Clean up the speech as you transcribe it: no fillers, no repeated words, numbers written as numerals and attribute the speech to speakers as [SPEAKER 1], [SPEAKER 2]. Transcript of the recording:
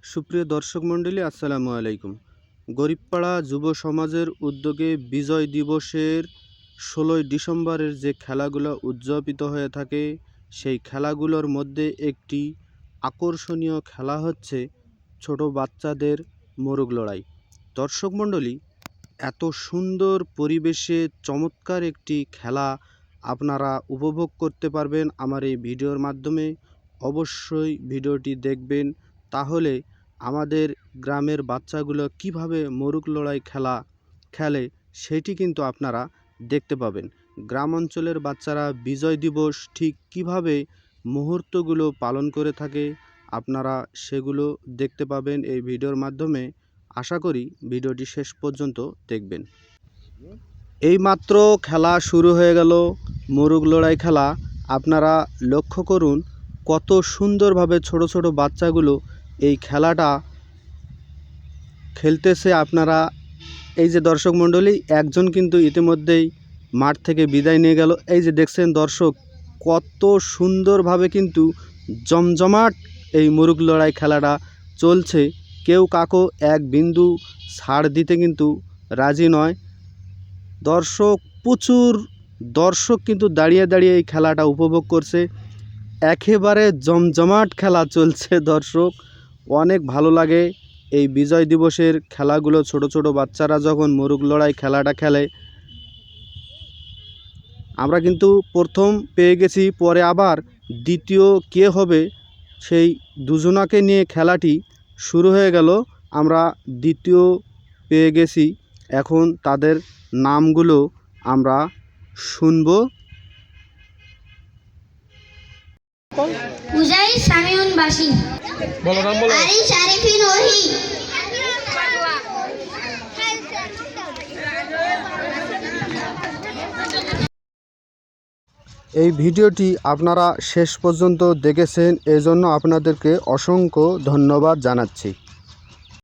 [SPEAKER 1] সুপ্রিয় দর্শক মণ্ডলী, আসসালামু আলাইকুম। গরিবপাড়া যুব সমাজের উদ্যোগে বিজয় দিবসের 16ই ডিসেম্বরের যে খেলাগুলো উদযাপিত হয়ে থাকে, সেই খেলাগুলোর মধ্যে একটি আকর্ষণীয় খেলা হচ্ছে ছোট বাচ্চাদের মোরগ লড়াই। দর্শক মণ্ডলী, এত সুন্দর পরিবেশে চমৎকার একটি খেলা আপনারা উপভোগ করতে পারবেন আমার এই ভিডিওর মাধ্যমে। অবশ্যই ভিডিওটি দেখবেন, তাহলে আমাদের গ্রামের বাচ্চাগুলো কিভাবে মোরগ লড়াই খেলা খেলে সেটি কিন্তু আপনারা দেখতে পাবেন। গ্রাম অঞ্চলের বাচ্চারা বিজয় দিবস ঠিক কিভাবে মুহূর্তগুলো পালন করে থাকে আপনারা সেগুলো দেখতে পাবেন এই ভিডিওর মাধ্যমে। আশা করি ভিডিওটি শেষ পর্যন্ত দেখবেন। এইমাত্র খেলা শুরু হয়ে গেল, মোরগ লড়াই খেলা। আপনারা লক্ষ্য করুন কত সুন্দরভাবে ছোট ছোট বাচ্চাগুলো এই খেলাটা খেলতেছে। আপনারা এই যে দর্শক মণ্ডলী, একজন কিন্তু ইতিমধ্যেই মাঠ থেকে বিদায় নিয়ে গেল। এই যে দেখছেন দর্শক, কত সুন্দরভাবে কিন্তু জমজমাট এই মোরগ লড়াই খেলাটা চলছে। কেউ কাকো এক বিন্দু ছাড় দিতে কিন্তু রাজি নয়। প্রচুর দর্শক কিন্তু দাঁড়িয়ে দাঁড়িয়ে এই খেলাটা উপভোগ করছে। একেবারে জমজমাট খেলা চলছে দর্শক, অনেক ভালো লাগে এই বিজয় দিবসের খেলাগুলো। ছোট ছোট বাচ্চারা যখন মোরগ লড়াই খেলাটা খেলে, আমরা কিন্তু প্রথম পেয়ে গেছি, পরে আবার দ্বিতীয় কে হবে সেই দুজনাকে নিয়ে খেলাটি শুরু হয়ে গেল। আমরা দ্বিতীয় পেয়ে গেছি, এখন তাদের নামগুলো আমরা শুনব।
[SPEAKER 2] উজাই সামিউন বাসি,
[SPEAKER 3] বলো নাম বলো।
[SPEAKER 2] আরিশ আরিফিন ওহি।
[SPEAKER 1] এই ভিডিওটি আপনারা শেষ পর্যন্ত দেখেছেন, এজন্য আপনাদেরকে অসংখ্য ধন্যবাদ জানাচ্ছি।